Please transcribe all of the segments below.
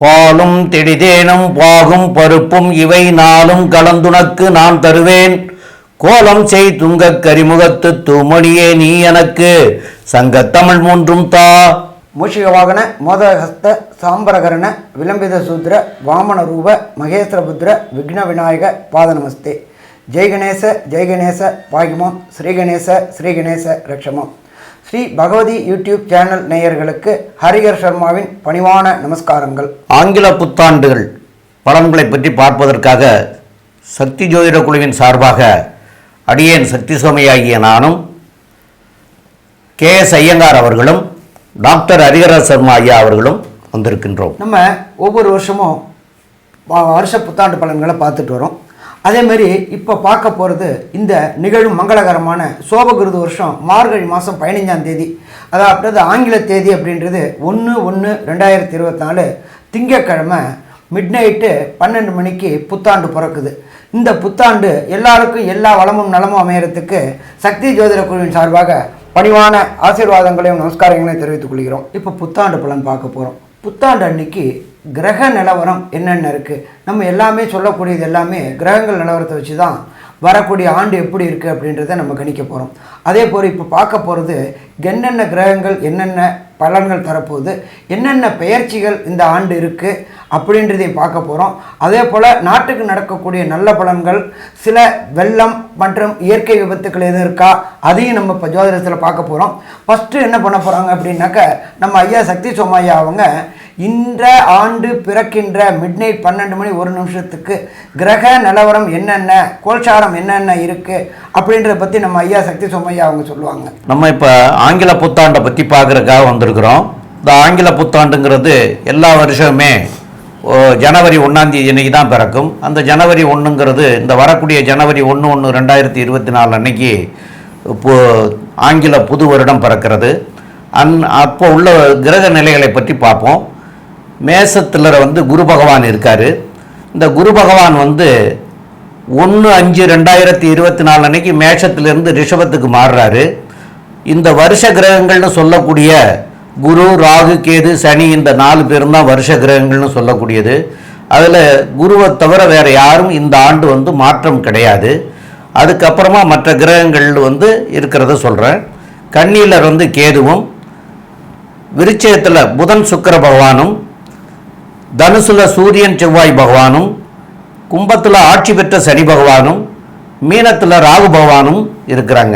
பாலும் தெடிதேனும் பாகும் பருப்பும் இவை நாளும் கலந்துனக்கு நான் தருவேன். கோலம் செய் துங்கக் கரிமுகத்து தூமணியே நீ எனக்கு சங்கத்தமிழ் மூன்றும் தா. மூஷிக வாகன மோதகஸ்த சாம்பரகரண விளம்பித சூத்ர வாமன ரூப மகேஸ்வரபுத்திர விக்ன விநாயக பாத நமஸ்தே. ஜெய் கணேச பாகிமோம் ஸ்ரீ கணேச ரக்ஷமம். ஸ்ரீ பகவதி யூடியூப் சேனல் நேயர்களுக்கு ஹரிஹர் சர்மாவின் பணிவான நமஸ்காரங்கள். ஆங்கில புத்தாண்டுகள் பலன்களை பற்றி பார்ப்பதற்காக சக்தி ஜோதிட குழுவின் சார்பாக அடியேன் சக்தி சோமையாகிய நானும் KS ஐயங்கார் அவர்களும் டாக்டர் ஹரிஹர சர்மா ஐயா அவர்களும் வந்திருக்கின்றோம். நம்ம ஒவ்வொரு வருஷமும் வருஷ புத்தாண்டு பலன்களை பார்த்துட்டு வரோம். அதேமாரி இப்போ பார்க்க போகிறது இந்த நிகழும் மங்களகரமான சோபகிருது வருஷம் மார்கழி மாதம் 15ஆம் தேதி, அதாவது ஆங்கில தேதி அப்படின்றது 1/1/2024 திங்கட்கிழமை மிட்நைட்டு 12 மணிக்கு புத்தாண்டு பிறக்குது. இந்த புத்தாண்டு எல்லாருக்கும் எல்லா வளமும் நலமும் அமையறதுக்கு சக்தி ஜோதிட குழுவின் சார்பாக பணிவான ஆசீர்வாதங்களையும் நமஸ்காரங்களையும் தெரிவித்துக் கொள்கிறோம். இப்போ புத்தாண்டு பலன் பார்க்க போகிறோம். புத்தாண்டு அன்னைக்கு கிரக நிலவரம் என்னென்ன இருக்குது, நம்ம எல்லாமே சொல்லக்கூடியது எல்லாமே கிரகங்கள் நிலவரத்தை வச்சு தான் வரக்கூடிய ஆண்டு எப்படி இருக்குது அப்படின்றத நம்ம கணிக்க போகிறோம். அதே போல் இப்போ பார்க்க போகிறது என்னென்ன கிரகங்கள் என்னென்ன பலன்கள் தரப்போகுது, என்னென்ன பெயர்ச்சிகள் இந்த ஆண்டு இருக்குது அப்படின்றதையும் பார்க்க போகிறோம். அதே போல் நாட்டுக்கு நடக்கக்கூடிய நல்ல பலன்கள், சில வெள்ளம் மற்றும் இயற்கை விபத்துக்கள் எதுவும் இருக்கா அதையும் நம்ம இப்போ ஜோதிடத்தில் பார்க்க போகிறோம். ஃபஸ்ட்டு என்ன பண்ண போகிறாங்க அப்படின்னாக்க நம்ம ஐயா சக்தி சோமையா அவங்க இந்த ஆண்டு பிறக்கின்ற மிட்நைட் 12 மணி 1 நிமிஷத்துக்கு கிரக நிலவரம் என்னென்ன, கோல்சாரம் என்னென்ன இருக்குது அப்படின்றத பற்றி நம்ம ஐயா சக்தி சோமையா அவங்க சொல்லுவாங்க. நம்ம இப்போ ஆங்கில புத்தாண்டை பற்றி பார்க்குறதுக்காக வந்திருக்கிறோம். இந்த ஆங்கில புத்தாண்டுங்கிறது எல்லா வருஷமே ஜனவரி 1ஆம் தேதி அன்னைக்கு தான் பிறக்கும். அந்த ஜனவரி 1ங்கிறது இந்த வரக்கூடிய ஜனவரி 1/1/2024 அன்னைக்கு ஆங்கில புது வருடம் பிறக்கிறது. அப்போ உள்ள கிரக நிலைகளை பற்றி பார்ப்போம். மேசத்தில் குரு பகவான் இருக்கார். இந்த குரு பகவான் 1/5/2024 அன்னைக்கு மேஷத்திலிருந்து ரிஷபத்துக்கு மாறுறாரு. இந்த வருஷ கிரகங்கள்னு சொல்லக்கூடிய குரு, ராகு, கேது, சனி இந்த 4 பேரும் தான் வருஷ கிரகங்கள்னு சொல்லக்கூடியது. அதில் குருவை தவிர வேறு யாரும் இந்த ஆண்டு மாற்றம் கிடையாது. அதுக்கப்புறமா மற்ற கிரகங்கள் இருக்கிறத சொல்கிறேன். கன்னியில் கேதுவும், விருச்சிகத்தில் புதன் சுக்கிர பகவானும், தனுசுல சூரியன் செவ்வாய் பகவானும், கும்பத்தில் ஆட்சி பெற்ற சனி பகவானும், மீனத்தில் ராகு பகவானும் இருக்கிறாங்க.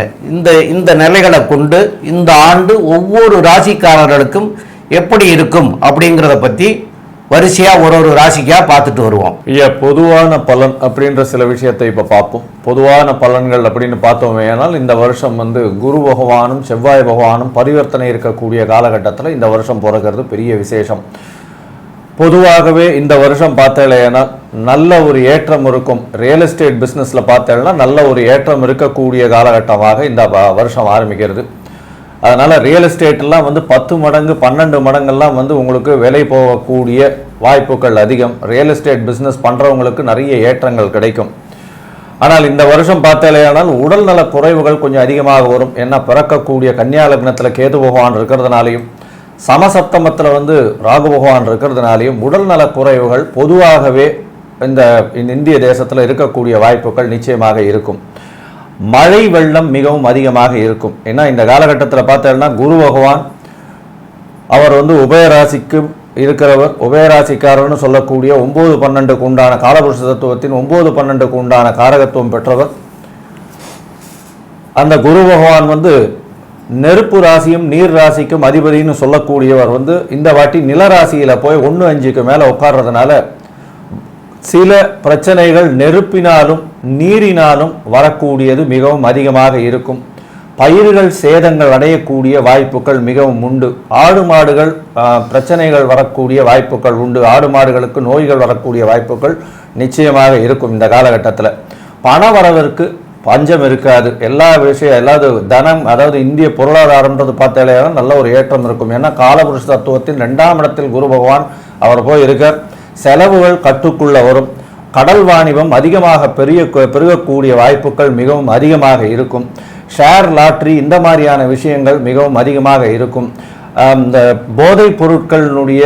இந்த நிலைகளை கொண்டு இந்த ஆண்டு ஒவ்வொரு ராசிக்காரர்களுக்கும் எப்படி இருக்கும் அப்படிங்கிறத பற்றி வரிசையாக ஒரு ராசிக்காக பார்த்துட்டு வருவோம். பொதுவான பலன் அப்படின்ற சில விஷயத்தை இப்போ பார்ப்போம். பொதுவான பலன்கள் அப்படின்னு பார்த்தோமே ஆனால் இந்த வருஷம் குரு பகவானும் செவ்வாய் பகவானும் பரிவர்த்தனை இருக்கக்கூடிய காலகட்டத்தில் இந்த வருஷம் பிறக்கிறது பெரிய விசேஷம். பொதுவாகவே இந்த வருஷம் பார்த்தேன்னா நல்ல ஒரு ஏற்றம் இருக்கும். ரியல் எஸ்டேட் பிஸ்னஸில் பார்த்தேன்னா நல்ல ஒரு ஏற்றம் இருக்கக்கூடிய காலகட்டமாக இந்த வருஷம் ஆரம்பிக்கிறது. அதனால் ரியல் எஸ்டேட்லாம் 10 மடங்கு 12 மடங்கெல்லாம் உங்களுக்கு விலை போகக்கூடிய வாய்ப்புகள் அதிகம். ரியல் எஸ்டேட் பிஸ்னஸ் பண்ணுறவங்களுக்கு நிறைய ஏற்றங்கள் கிடைக்கும். ஆனால் இந்த வருஷம் பார்த்தாலேயானால் உடல்நல குறைவுகள் கொஞ்சம் அதிகமாக வரும். ஏன்னா பிறக்கக்கூடிய கன்னியா லக்னத்தில் கேது பகவான் இருக்கிறதுனாலையும் சமசப்தமத்தில் ராகு பகவான் இருக்கிறதுனாலையும் உடல்நல குறைவுகள் பொதுவாகவே இந்த இந்திய தேசத்தில் இருக்கக்கூடிய வாய்ப்புகள் நிச்சயமாக இருக்கும். மழை வெள்ளம் மிகவும் அதிகமாக இருக்கும். ஏன்னா இந்த காலகட்டத்தில் பார்த்தோம்னா குரு பகவான் அவர் உபயராசிக்கு இருக்கிறவர், உபயராசிக்காரர்னு சொல்லக்கூடிய 9-12க்கு உண்டான காலபுருஷ தத்துவத்தின் 9-12க்கு உண்டான காரகத்துவம் பெற்றவர். அந்த குரு பகவான் நெருப்பு ராசியும் நீர் ராசிக்கும் அதிபதினு சொல்லக்கூடியவர் இந்த வாட்டி நிலராசியில் போய் 1/5க்கு மேலே உட்கார்றதுனால சில பிரச்சனைகள் நெருப்பினாலும் நீரினாலும் வரக்கூடியது மிகவும் அதிகமாக இருக்கும். பயிர்கள் சேதங்கள் அடையக்கூடிய வாய்ப்புகள் மிகவும் உண்டு. ஆடு மாடுகள் பிரச்சனைகள் வரக்கூடிய வாய்ப்புகள் உண்டு. ஆடு மாடுகளுக்கு நோய்கள் வரக்கூடிய வாய்ப்புகள் நிச்சயமாக இருக்கும். இந்த காலகட்டத்தில் பண வரவிற்கு பஞ்சம் இருக்காது. எல்லா விஷயம் எல்லாது தனம், அதாவது இந்திய பொருளாதாரம்ன்றது பார்த்தாலே நல்ல ஒரு ஏற்றம் இருக்கும். ஏன்னா காலபுருஷ தத்துவத்தின் 2ஆம் இடத்தில் குரு பகவான் அவர் போய் இருக்கார். செலவுகள் கட்டுக்குள்ள வரும். கடல் வாணிபம் அதிகமாக பெருகக்கூடிய வாய்ப்புகள் மிகவும் அதிகமாக இருக்கும். ஷேர் லாட்ரி இந்த மாதிரியான விஷயங்கள் மிகவும் அதிகமாக இருக்கும். இந்த போதைப் பொருட்களினுடைய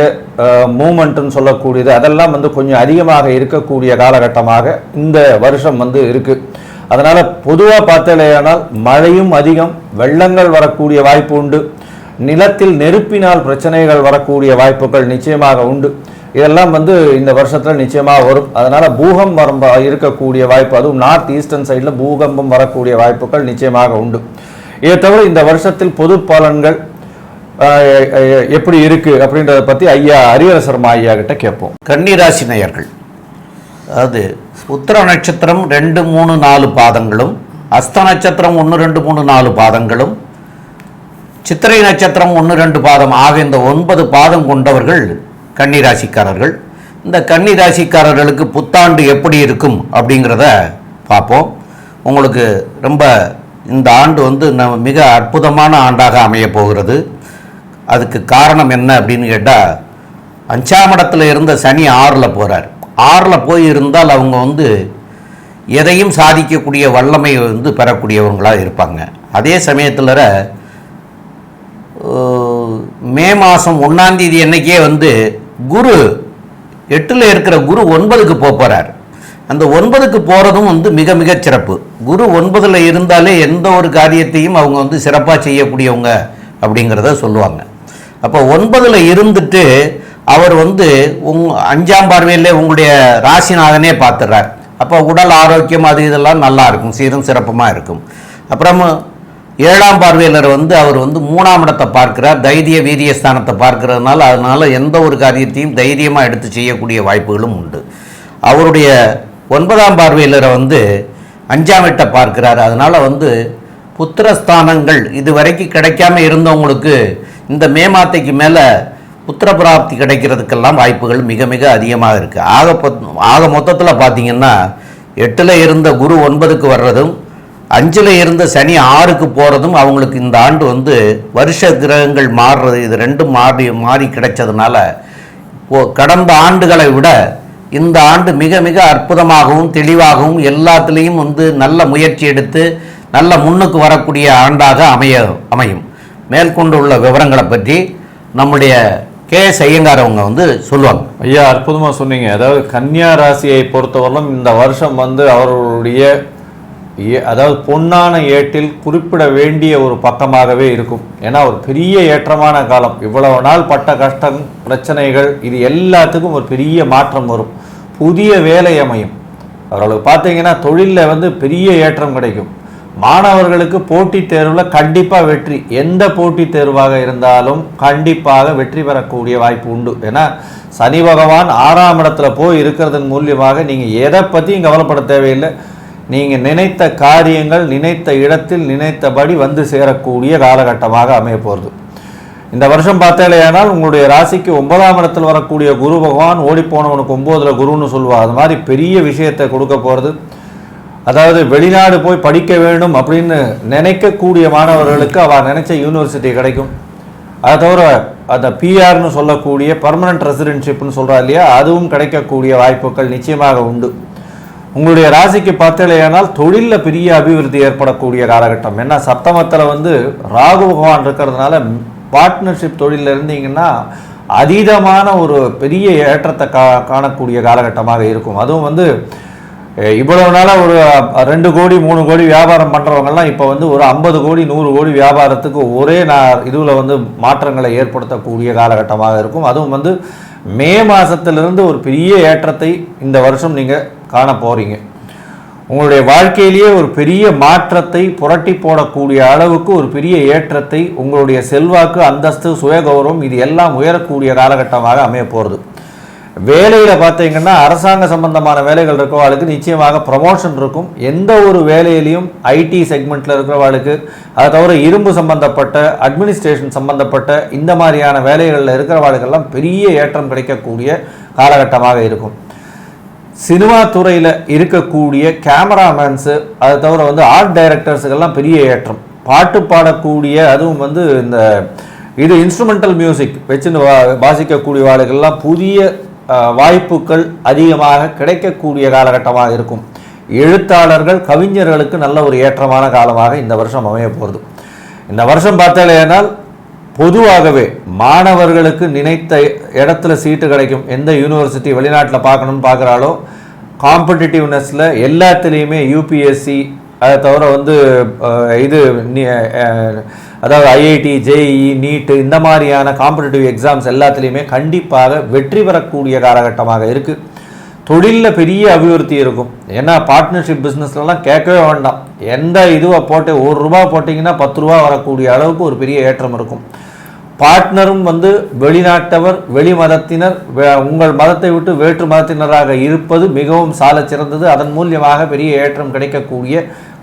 மூமெண்ட்டுன்னு சொல்லக்கூடியது அதெல்லாம் வந்து கொஞ்சம் அதிகமாக இருக்கக்கூடிய காலகட்டமாக இந்த வருஷம் வந்து இருக்குது. அதனால் பொதுவாக பார்த்தலையானால் மழையும் அதிகம், வெள்ளங்கள் வரக்கூடிய வாய்ப்பு உண்டு, நிலத்தில் நெருப்பினால் பிரச்சனைகள் வரக்கூடிய வாய்ப்புகள் நிச்சயமாக உண்டு. இதெல்லாம் வந்து இந்த வருஷத்தில் நிச்சயமாக வரும். அதனால் பூகம்பம் இருக்கக்கூடிய வாய்ப்பு, அதுவும் நார்த் ஈஸ்டர்ன் சைடில் பூகம்பம் வரக்கூடிய வாய்ப்புகள் நிச்சயமாக உண்டு. இதை தவிர இந்த வருஷத்தில் பொது பலன்கள் எப்படி இருக்கு அப்படின்றத பற்றி ஐயா ஹரிஹரசர்மா ஐயா கிட்ட கேட்போம். கன்னிராசி நேயர்கள், அதாவது உத்திர நட்சத்திரம் 2, 3, 4 பாதங்களும், அஸ்த நட்சத்திரம் 1, 2, 3, 4 பாதங்களும், சித்திரை நட்சத்திரம் 1, 2 பாதம் ஆக இந்த 9 பாதம் கொண்டவர்கள் கன்னிராசிக்காரர்கள். இந்த கன்னிராசிக்காரர்களுக்கு புத்தாண்டு எப்படி இருக்கும் அப்படிங்கிறத பார்ப்போம். உங்களுக்கு ரொம்ப இந்த ஆண்டு வந்து மிக அற்புதமான ஆண்டாக அமைய போகிறது. அதுக்கு காரணம் என்ன அப்படின்னு கேட்டால், 5ஆம் இடத்துல இருந்த சனி 6ல் போகிறார். 6ல் போய் இருந்தால் அவங்க வந்து எதையும் சாதிக்கக்கூடிய வல்லமை வந்து பெறக்கூடியவங்களாக இருப்பாங்க. அதே சமயத்தில் மே மாதம் 1ஆம் தேதி அன்னைக்கே வந்து குரு 8ல் இருக்கிற குரு 9க்கு போகிறார். அந்த 9க்கு போகிறதும் வந்து மிக மிக சிறப்பு. குரு 9ல் இருந்தாலே எந்த ஒரு காரியத்தையும் அவங்க வந்து சிறப்பாக செய்யக்கூடியவங்க அப்படிங்கிறத சொல்லுவாங்க. அப்போ 9ல் இருந்துட்டு அவர் வந்து 5ஆம் பார்வையிலே உங்களுடைய ராசிநாதனே பார்த்துடுறார். அப்போ உடல் ஆரோக்கியம் அது இதெல்லாம் நல்லா இருக்கும், சீரும் சிறப்புமாக இருக்கும். அப்புறம் 7ஆம் பார்வையாளர் வந்து அவர் வந்து 3ஆம் இடத்தை பார்க்கிறார், தைரிய வீரியஸ்தானத்தை பார்க்கறதுனால அதனால் எந்த ஒரு காரியத்தையும் தைரியமாக எடுத்து செய்யக்கூடிய வாய்ப்புகளும் உண்டு. அவருடைய 9ஆம் பார்வையாளரை வந்து 5ஆம் இடத்தை பார்க்கிறார். அதனால் வந்து புத்திரஸ்தானங்கள் இது வரைக்கும் கிடைக்காம இருந்தவங்களுக்கு இந்த மே மாதத்துக்கு மேலே புத்திர பிராப்தி கிடைக்கிறதுக்கெல்லாம் வாய்ப்புகள் மிக மிக அதிகமாக இருக்குது. ஆக மொத்தத்தில் பார்த்திங்கன்னா 8ல் இருந்த குரு 9க்கு வர்றதும் 5ல் இருந்த சனி 6க்கு போகிறதும் அவங்களுக்கு இந்த ஆண்டு வந்து வருஷ கிரகங்கள் மாறுறது இது ரெண்டும் மாறி கிடைச்சதுனால கடந்த ஆண்டுகளை விட இந்த ஆண்டு மிக மிக அற்புதமாகவும் தெளிவாகவும் எல்லாத்துலேயும் வந்து நல்ல முயற்சி எடுத்து நல்ல முன்னுக்கு வரக்கூடிய ஆண்டாக அமையும். மேற்கொண்டு உள்ள விவரங்களை பற்றி நம்முடைய KS ஐயங்கார் அவங்க வந்து சொல்லுவாங்க. ஐயா அற்புதமாக சொன்னீங்க. அதாவது கன்னியா ராசியை பொறுத்தவரையிலும் இந்த வருஷம் வந்து அவர்களுடைய அதாவது பொன்னான ஏட்டில் குறிப்பிட வேண்டிய ஒரு பக்கமாகவே இருக்கும். ஏன்னா ஒரு பெரிய ஏற்றமான காலம். இவ்வளவு நாள் பட்ட கஷ்டம் பிரச்சனைகள் இது எல்லாத்துக்கும் ஒரு பெரிய மாற்றம் வரும். புதிய வேலை அமையும். அவர்களுக்கு பார்த்தீங்கன்னா தொழிலில் வந்து பெரிய ஏற்றம் கிடைக்கும். மாணவர்களுக்கு போட்டித் தேர்வில் கண்டிப்பாக வெற்றி, எந்த போட்டித் தேர்வாக இருந்தாலும் கண்டிப்பாக வெற்றி பெறக்கூடிய வாய்ப்பு உண்டு. ஏன்னா சனி பகவான் 6ஆம் இடத்துல போய் இருக்கிறதன் மூலியமாக நீங்கள் எதை பற்றியும் கவலைப்பட தேவையில்லை. நீங்கள் நினைத்த காரியங்கள் நினைத்த இடத்தில் நினைத்தபடி வந்து சேரக்கூடிய காலகட்டமாக அமைய போகிறது. இந்த வருஷம் பார்த்தேனால் உங்களுடைய ராசிக்கு 9ஆம் இடத்தில் வரக்கூடிய குரு பகவான் ஓடிப்போனவனுக்கு 9ல் குருன்னு சொல்லுவாள். அது மாதிரி பெரிய விஷயத்தை கொடுக்க போகிறது. அதாவது வெளிநாடு போய் படிக்க வேண்டும் அப்படின்னு நினைக்கக்கூடிய மாணவர்களுக்கு அவள் நினைச்ச யூனிவர்சிட்டி கிடைக்கும். அதை தவிர அந்த பிஆர்னு சொல்லக்கூடிய பர்மனன்ட் ரெசிடென்ஷிப்னு சொல்கிறா இல்லையா, அதுவும் கிடைக்கக்கூடிய வாய்ப்புகள் நிச்சயமாக உண்டு. உங்களுடைய ராசிக்கு பார்த்தலையானால் தொழிலில் பெரிய அபிவிருத்தி ஏற்படக்கூடிய காலகட்டம். ஏன்னா சப்தமத்தில் வந்து ராகு பகவான் இருக்கிறதுனால பார்ட்னர்ஷிப் தொழிலில் இருந்தீங்கன்னா அதீதமான ஒரு பெரிய ஏற்றத்தை காணக்கூடிய காலகட்டமாக இருக்கும். அதுவும் வந்து இவ்வளவு நாளாக ஒரு 2 கோடி 3 கோடி வியாபாரம் பண்ணுறவங்கெல்லாம் இப்போ வந்து ஒரு 50 கோடி 100 கோடி வியாபாரத்துக்கு ஒரே இதில் வந்து மாற்றங்களை ஏற்படுத்தக்கூடிய காலகட்டமாக இருக்கும். அதுவும் வந்து மே மாதத்திலிருந்து ஒரு பெரிய ஏற்றத்தை இந்த வருஷம் நீங்கள் காண போகிறீங்க. உங்களுடைய வாழ்க்கையிலேயே ஒரு பெரிய மாற்றத்தை புரட்டி போடக்கூடிய அளவுக்கு ஒரு பெரிய ஏற்றத்தை உங்களுடைய செல்வாக்கு அந்தஸ்து சுயகௌரவம் இது எல்லாம் உயரக்கூடிய காலகட்டமாக அமைய போகிறது. வேலையில் பார்த்தீங்கன்னா அரசாங்க சம்பந்தமான வேலைகள் இருக்கிறவாளுக்கு நிச்சயமாக ப்ரமோஷன் இருக்கும். எந்த ஒரு வேலையிலையும் ஐடி செக்மெண்ட்டில் இருக்கிறவாளுக்கு, அதை தவிர இரும்பு சம்பந்தப்பட்ட அட்மினிஸ்ட்ரேஷன் சம்பந்தப்பட்ட இந்த மாதிரியான வேலைகளில் இருக்கிறவாளுக்கெல்லாம் பெரிய ஏற்றம் கிடைக்கக்கூடிய காலகட்டமாக இருக்கும். சினிமா துறையில் இருக்கக்கூடிய கேமராமேன்ஸு, அதை தவிர வந்து ஆர்ட் டைரக்டர்ஸுக்கெல்லாம் பெரிய ஏற்றம். பாட்டு பாடக்கூடிய அதுவும் வந்து இந்த இன்ஸ்ட்ருமெண்டல் மியூசிக் வச்சுன்னு வாசிக்கக்கூடிய வாழ்க்கெல்லாம் புதிய வாய்ப்புகள் அதிகமாக கிடைக்கக்கூடிய காலகட்டமாக இருக்கும். எழுத்தாளர்கள் கவிஞர்களுக்கு நல்ல ஒரு ஏற்றமான காலமாக இந்த வருஷம் அமைய போகிறது. இந்த வருஷம் பார்த்தாலேனால் பொதுவாகவே மாணவர்களுக்கு நினைத்த இடத்துல சீட்டு கிடைக்கும். எந்த யூனிவர்சிட்டி வெளிநாட்டில் பார்க்கணும்னு பார்க்குறாலோ காம்படிட்டிவ்னஸில் எல்லாத்துலேயுமே யூபிஎஸ்சி, அதை தவிர வந்து இது அதாவது ஐஐடி, ஜேஇஇ, நீட்டு இந்த மாதிரியான காம்படிட்டிவ் எக்ஸாம்ஸ் எல்லாத்துலேயுமே கண்டிப்பாக வெற்றி பெறக்கூடிய காலகட்டமாக இருக்குது. தொழிலில் பெரிய அபிவிருத்தி இருக்கும். ஏன்னா பார்ட்னர்ஷிப் பிஸ்னஸ்லாம் கேட்கவே வேண்டாம். எந்த இதுவை போட்டு ₹1 போட்டிங்கன்னா ₹10 வரக்கூடிய அளவுக்கு ஒரு பெரிய ஏற்றம் இருக்கும். பார்ட்னரும் வந்து வெளிநாட்டவர், வெளி மதத்தினர், உங்கள் மதத்தை விட்டு வேற்று மதத்தினராக இருப்பது மிகவும் சால சிறந்தது. அதன் மூலியமாக பெரிய ஏற்றம் கிடைக்கக்கூடிய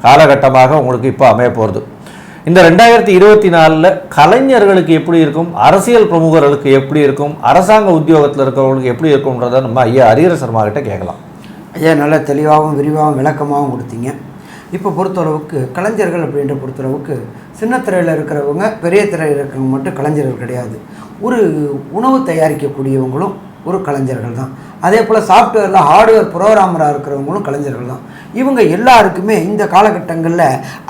காலகட்டமாக உங்களுக்கு இப்போ அமைய போகிறது. இந்த 2024 கலைஞர்களுக்கு எப்படி இருக்கும், அரசியல் பிரமுகர்களுக்கு எப்படி இருக்கும், அரசாங்க உத்தியோகத்தில் இருக்கிறவங்களுக்கு எப்படி இருக்கும்ன்றதை நம்ம ஐயா ஹரிஹர சர்மா கிட்ட கேட்கலாம். ஐயா நல்ல தெளிவாகவும் விரிவாகவும் விளக்கமாகவும் கொடுத்தீங்க. இப்போ பொறுத்தளவுக்கு கலைஞர்கள் அப்படின்ற பொறுத்தளவுக்கு சின்ன திரையில் இருக்கிறவங்க, பெரிய திரையில் இருக்கிறவங்க மட்டும் கலைஞர்கள் கிடையாது. ஒரு உணவு தயாரிக்கக்கூடியவங்களும் ஒரு கலைஞர்கள் தான். அதே போல் சாஃப்ட்வேரில் ஹார்ட்வேர் ப்ரோக்ராமராக இருக்கிறவங்களும் கலைஞர்கள் தான். இவங்க எல்லாருக்குமே இந்த காலகட்டங்களில்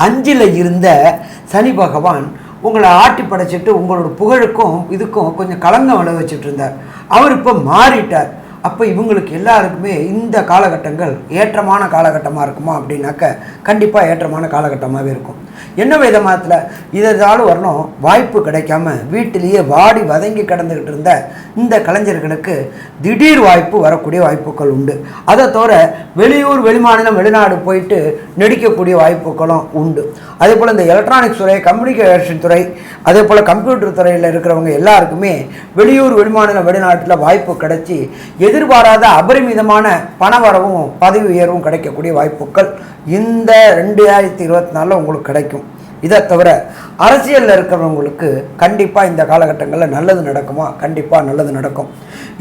5ல் இருந்த சனி பகவான் உங்களை ஆட்டி படைச்சிட்டு உங்களோட புகழுக்கும் இதுக்கும் கொஞ்சம் களங்கம் விளைவிச்சிட்டு இருந்தார். அவர் இப்போ மாறிட்டார். அப்போ இவங்களுக்கு எல்லாருக்குமே இந்த காலகட்டங்கள் ஏற்றமான காலகட்டமாக இருக்குமா அப்படின்னாக்க கண்டிப்பாக ஏற்றமான காலகட்டமாகவே இருக்கும். என்ன விதமானத்தில் இதனாலும் வரணும் வாய்ப்பு கிடைக்காம வீட்டிலேயே வாடி வதங்கி கிடந்துக்கிட்டு இருந்த இந்த கலைஞர்களுக்கு திடீர் வாய்ப்பு வரக்கூடிய வாய்ப்புகள் உண்டு. அதை தவிர வெளியூர், வெளிமாநிலம், வெளிநாடு போயிட்டு நடிக்கக்கூடிய வாய்ப்புகளும் உண்டு. அதே போல் இந்த எலக்ட்ரானிக்ஸ் துறை, கம்யூனிகேஷன் துறை, அதே போல் கம்ப்யூட்டர் துறையில் இருக்கிறவங்க எல்லாருக்குமே வெளியூர், வெளிமாநிலம், வெளிநாட்டில் வாய்ப்பு கிடைச்சி எதிர்பாராத அபரிமிதமான பணவரவும் பதவி உயர்வும் கிடைக்கக்கூடிய வாய்ப்புகள் இந்த 2024 உங்களுக்கு கிடைக்கும். இதை தவிர அரசியலில் இருக்கிறவங்களுக்கு கண்டிப்பாக இந்த காலகட்டங்களில் நல்லது நடக்குமா? கண்டிப்பாக நல்லது நடக்கும்.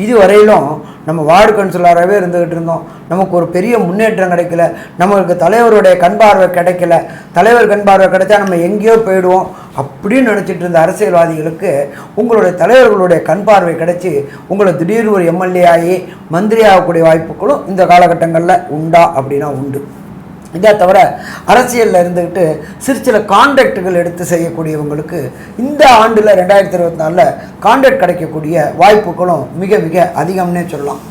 இதுவரையிலும் நம்ம வார்டு கவுன்சிலராகவே இருந்துக்கிட்டு இருந்தோம். நமக்கு ஒரு பெரிய முன்னேற்றம் கிடைக்கல. நம்மளுக்கு தலைவருடைய கண் பார்வை கிடைக்கல. தலைவர் கண் பார்வை கிடைச்சா நம்ம எங்கேயோ போயிடுவோம் அப்படின்னு நினச்சிட்டு இருந்த அரசியல்வாதிகளுக்கு உங்களுடைய தலைவர்களுடைய கண் பார்வை கிடைச்சி உங்களை திடீர்னு ஒரு எம்எல்ஏ ஆகி மந்திரி ஆகக்கூடிய வாய்ப்புகளும் இந்த காலகட்டங்களில் உண்டா அப்படின்னா உண்டு. இதை தவிர அரசியலில் இருந்துக்கிட்டு சில கான்ட்ராக்டுகள் எடுத்து செய்யக்கூடியவங்களுக்கு இந்த ஆண்டில் 2024 கான்ட்ராக்ட் கிடைக்கக்கூடிய வாய்ப்புகளும் மிக மிக அதிகம்னே சொல்லலாம்.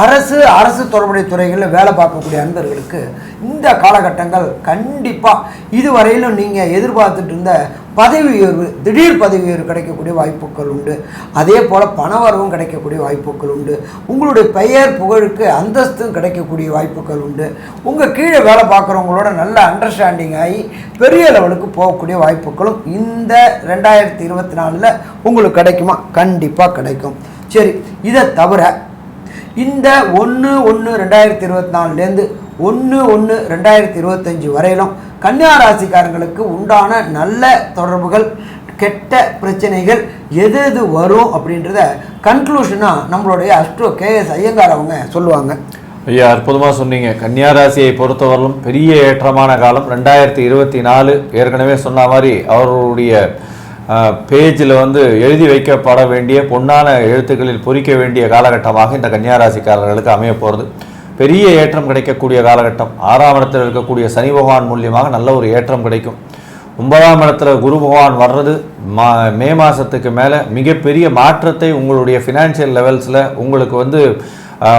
அரசு தொடர்புடைய துறைகளில் வேலை பார்க்கக்கூடிய அன்பர்களுக்கு இந்த காலகட்டங்கள் கண்டிப்பாக இதுவரையிலும் நீங்கள் எதிர்பார்த்துட்டு இருந்த பதவி உயர்வு, திடீர் பதவி உயர்வு கிடைக்கக்கூடிய வாய்ப்புகள் உண்டு. அதே போல் பணவரவும் கிடைக்கக்கூடிய வாய்ப்புகள் உண்டு. உங்களுடைய பெயர் புகழுக்கு அந்தஸ்தும் கிடைக்கக்கூடிய வாய்ப்புகள் உண்டு. உங்கள் கீழே வேலை பார்க்குறவங்களோட நல்ல அண்டர்ஸ்டாண்டிங் ஆகி பெரிய லெவலுக்கு போகக்கூடிய வாய்ப்புகளும் இந்த 2024 உங்களுக்கு கிடைக்குமா? கண்டிப்பாக கிடைக்கும். சரி, இதை தவிர இந்த 1/1/2024 1/1/2025 வரையிலும் கன்னியா ராசிக்காரங்களுக்கு உண்டான நல்ல தொடர்புகள், கெட்ட பிரச்சனைகள் எது வரும் அப்படின்றத கன்க்ளூஷனாக நம்மளுடைய அஸ்ட்ரோ KS ஐயங்கார் அவங்க சொல்லுவாங்க. ஐயா, அற்புதமாக சொன்னீங்க. கன்னியா ராசியை பொறுத்தவரையிலும் பெரிய ஏற்றமான காலம் 2024. ஏற்கனவே சொன்ன மாதிரி அவர்களுடைய பேஜில் வந்து எழுதி வைக்கப்பட வேண்டிய பொன்னான எழுத்துக்களில் பொறிக்க வேண்டிய காலகட்டமாக இந்த கன்னியாராசிக்காரர்களுக்கு அமைய போகிறது. பெரிய ஏற்றம் கிடைக்கக்கூடிய காலகட்டம். 6ஆம் இடத்தில் இருக்கக்கூடிய சனி பகவான் மூலியமாக நல்ல ஒரு ஏற்றம் கிடைக்கும். 9ஆம் இடத்துல குரு பகவான் வர்றது மே மாதத்துக்கு மேலே மிகப்பெரிய மாற்றத்தை உங்களுடைய ஃபினான்ஷியல் லெவல்ஸில் உங்களுக்கு வந்து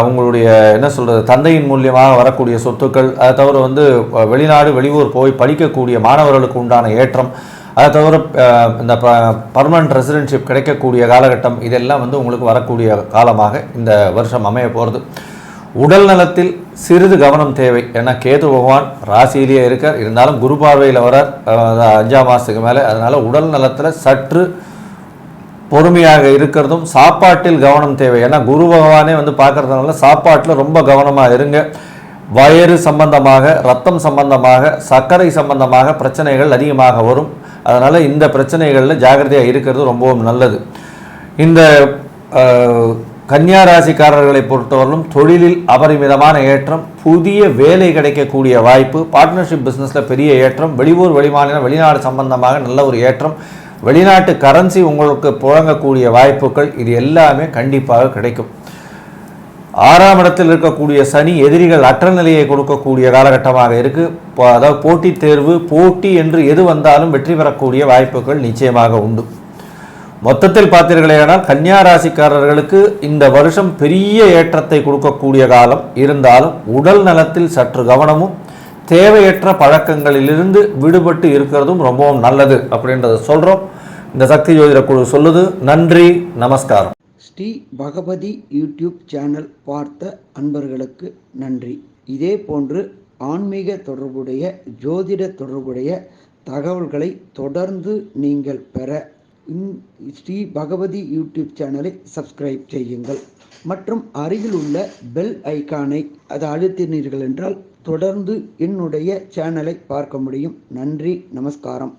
உங்களுடைய என்ன சொல்கிறது, தந்தையின் மூலியமாக வரக்கூடிய சொத்துக்கள், அதை தவிர வந்து வெளிநாடு, வெளியூர் போய் படிக்கக்கூடிய மாணவர்களுக்கு உண்டான ஏற்றம், அதை தவிர இந்த பர்மனன்ட் ரெசிடென்ஷிப் கிடைக்கக்கூடிய காலகட்டம், இதெல்லாம் வந்து உங்களுக்கு வரக்கூடிய காலமாக இந்த வருஷம் அமைய போகிறது. உடல் நலத்தில் சிறிது கவனம் தேவை. ஏன்னா கேது பகவான் ராசியிலேயே இருக்கார். இருந்தாலும் குரு பார்வையில் வரார் 5ஆம் மாதத்துக்கு மேலே. அதனால் உடல் நலத்தில் சற்று பொறுமையாக இருக்கிறதும், சாப்பாட்டில் கவனம் தேவை. ஏன்னா குரு பகவானே வந்து பார்க்கறதுனால சாப்பாட்டில் ரொம்ப கவனமாக இருங்க. வயிறு சம்பந்தமாக, ரத்தம் சம்பந்தமாக, சர்க்கரை சம்பந்தமாக பிரச்சனைகள் அதிகமாக வரும். அதனால் இந்த பிரச்சனைகளில் ஜாகிரதையாக இருக்கிறது ரொம்பவும் நல்லது. இந்த கன்னியா ராசிக்காரர்களை பொறுத்தவரையிலும் தொழிலில் அபரிமிதமான ஏற்றம், புதிய வேலை கிடைக்கக்கூடிய வாய்ப்பு, பார்ட்னர்ஷிப் பிஸ்னஸில் பெரிய ஏற்றம், வெளியூர், வெளிமாநிலம், வெளிநாடு சம்பந்தமாக நல்ல ஒரு ஏற்றம், வெளிநாட்டு கரன்சி உங்களுக்கு புழங்கக்கூடிய வாய்ப்புகள், இது எல்லாமே கண்டிப்பாக கிடைக்கும். 6ஆம் இடத்தில் இருக்கக்கூடிய சனி எதிரிகள் அற்ற நிலையை கொடுக்கக்கூடிய காலகட்டமாக இருக்குது. அதாவது போட்டித் தேர்வு, போட்டி என்று எது வந்தாலும் வெற்றி பெறக்கூடிய வாய்ப்புகள் நிச்சயமாக உண்டு. மொத்தத்தில் பார்த்தீர்களேயானால் கன்னியா ராசிக்காரர்களுக்கு இந்த வருஷம் பெரிய ஏற்றத்தை கொடுக்கக்கூடிய காலம். இருந்தாலும் உடல் நலத்தில் சற்று கவனமும் தேவையற்ற பழக்கங்களிலிருந்து விடுபட்டு இருக்கிறதும் ரொம்பவும் நல்லது அப்படின்றத சொல்கிறோம். இந்த சக்தி ஜோதிட குழு சொல்லுது. நன்றி, நமஸ்காரம். ஸ்ரீ பகவதி யூடியூப் சேனல் பார்த்த அன்பர்களுக்கு நன்றி. இதே போன்று ஆன்மீக தொடர்புடைய ஜோதிட தொடர்புடைய தகவல்களை தொடர்ந்து நீங்கள் பெற ஸ்ரீ பகவதி யூடியூப் சேனலை சப்ஸ்கிரைப் செய்யுங்கள் மற்றும் அருகில் உள்ள பெல் ஐக்கானை அதை அழுத்தினீர்கள் என்றால் தொடர்ந்து என்னுடைய சேனலை பார்க்க முடியும். நன்றி, நமஸ்காரம்.